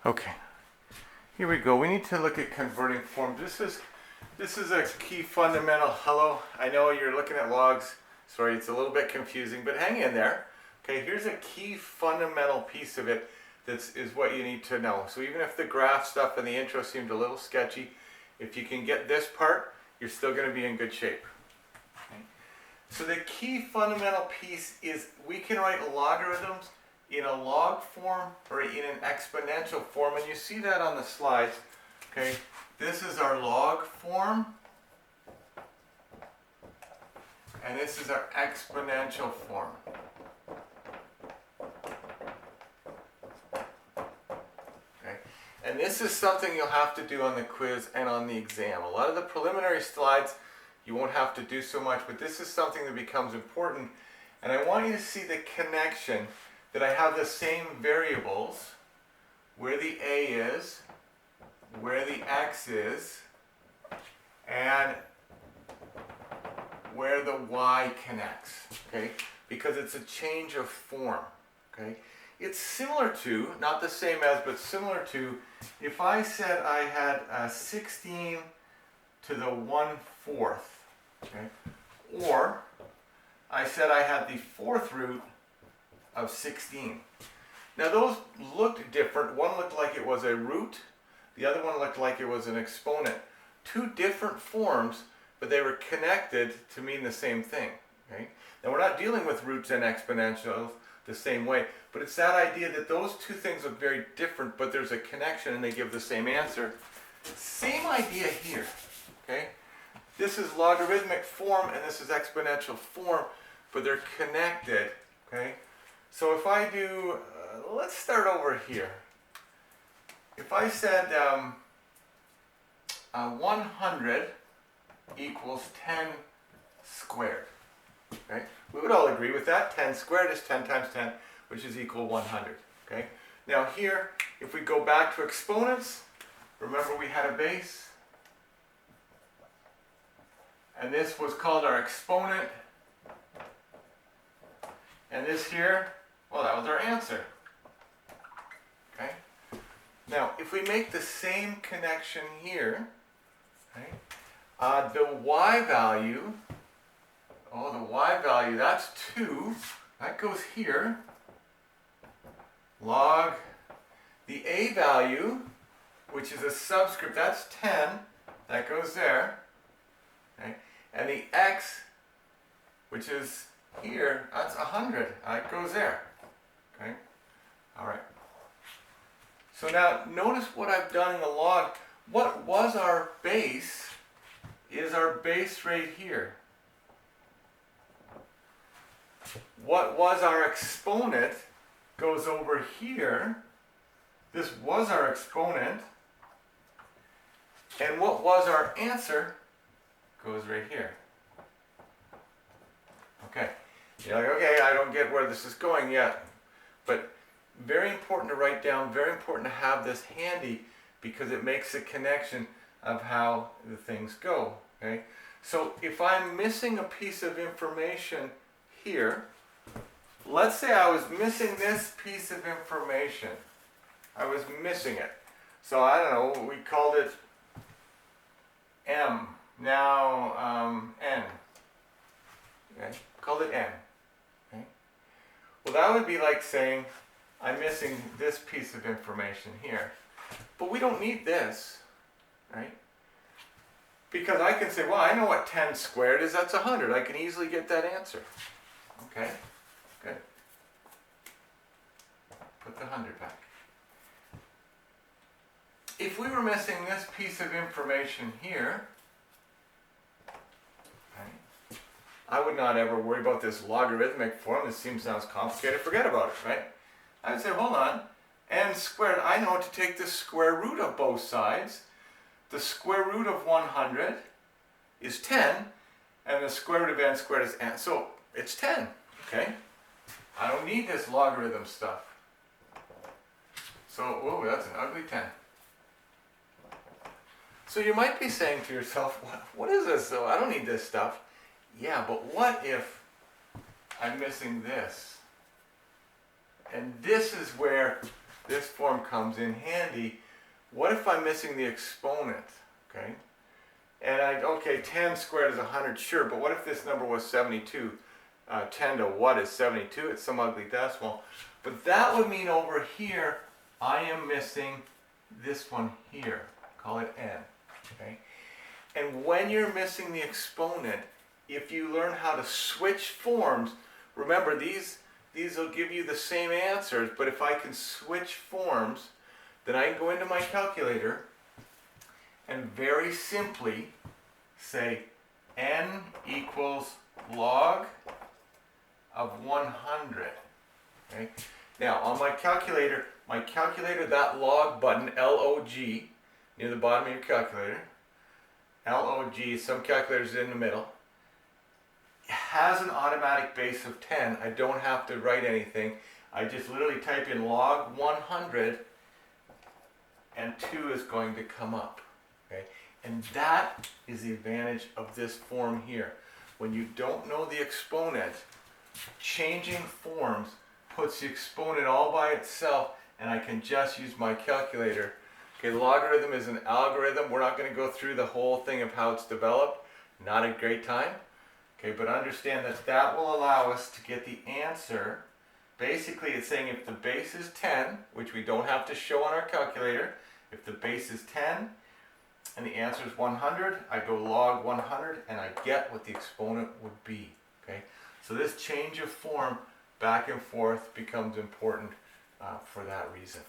Okay, here we go. We need to look at converting forms. This is a key fundamental. Hello, I know you're looking at logs. Sorry, it's a little bit confusing, but hang in there. Okay, here's a key fundamental piece of it that is what you need to know. So even if the graph stuff and the intro seemed a little sketchy, if you can get this part, you're still going to be in good shape. Okay. So the key fundamental piece is we can write logarithms in a log form or in an exponential form, and you see that on the slides. Okay, this is our log form, and this is our exponential form. Okay, and this is something you'll have to do on the quiz and on the exam. A lot of the preliminary slides you won't have to do so much, but this is something that becomes important, and I want you to see the connection that I have the same variables, where the a is, where the x is, and where the y connects, okay? Because it's a change of form, okay? It's similar to, not the same as, but similar to, if I said I had 16 to the 1/4, okay? Or I said I had the 4th root of 16. Now those looked different. One looked like it was a root, the other one looked like it was an exponent. Two different forms, but they were connected to mean the same thing. Okay? Now we're not dealing with roots and exponentials the same way, but it's that idea that those two things look very different, but there's a connection and they give the same answer. Same idea here. Okay? This is logarithmic form and this is exponential form, but they're connected. Okay? So if I do, let's start over here. If I said 100 equals 10 squared, okay? We would all agree with that. 10 squared is 10 times 10, which is equal 100, okay? Now here, if we go back to exponents, remember we had a base, and this was called our exponent, and this here, well, that was our answer. Okay? Now, if we make the same connection here, okay, the y value, that's 2. That goes here. Log the a value, which is a subscript, that's 10. That goes there. Okay? And the x, which is here, that's 100. That goes there. Okay? All right. So now notice what I've done in the log. What was our base is our base right here. What was our exponent goes over here. This was our exponent. And what was our answer goes right here. Okay. You're like, okay, I don't get where this is going yet. But very important to write down, very important to have this handy because it makes a connection of how the things go. Okay? So if I'm missing a piece of information here, let's say I was missing this piece of information. I was missing it. So I don't know, we called it M. Now N. Okay? Called it N. Okay? Well, that would be like saying I'm missing this piece of information here. But we don't need this, right? Because I can say, well, I know what 10 squared is. That's 100. I can easily get that answer. Okay? Good. Put the 100 back. If we were missing this piece of information here, right, I would not ever worry about this logarithmic form. This sounds complicated. Forget about it, right? I would say, hold on, n squared, I know to take the square root of both sides. The square root of 100 is 10, and the square root of n squared is n. So it's 10, okay? I don't need this logarithm stuff. So, whoa, that's an ugly 10. So you might be saying to yourself, what is this though? I don't need this stuff. Yeah, but what if I'm missing this? And this is where this form comes in handy. What if I'm missing the exponent, okay? And okay, 10 squared is 100, sure, but what if this number was 72? 10 to what is 72? It's some ugly decimal. But that would mean over here, I am missing this one here. Call it n, okay? And when you're missing the exponent, if you learn how to switch forms, remember these will give you the same answers, but if I can switch forms, then I can go into my calculator and very simply say n equals log of 100. Okay? Now on my calculator, that log button, L-O-G, near the bottom of your calculator, L-O-G, some calculators in the middle, has an automatic base of 10. I don't have to write anything. I just literally type in log 100 and 2 is going to come up. Okay? And that is the advantage of this form here. When you don't know the exponent, changing forms puts the exponent all by itself and I can just use my calculator. Okay, logarithm is an algorithm. We're not going to go through the whole thing of how it's developed. Not a great time. Okay, but understand that that will allow us to get the answer. Basically, it's saying if the base is 10, which we don't have to show on our calculator, if the base is 10 and the answer is 100, I go log 100 and I get what the exponent would be. Okay, so this change of form back and forth becomes important for that reason.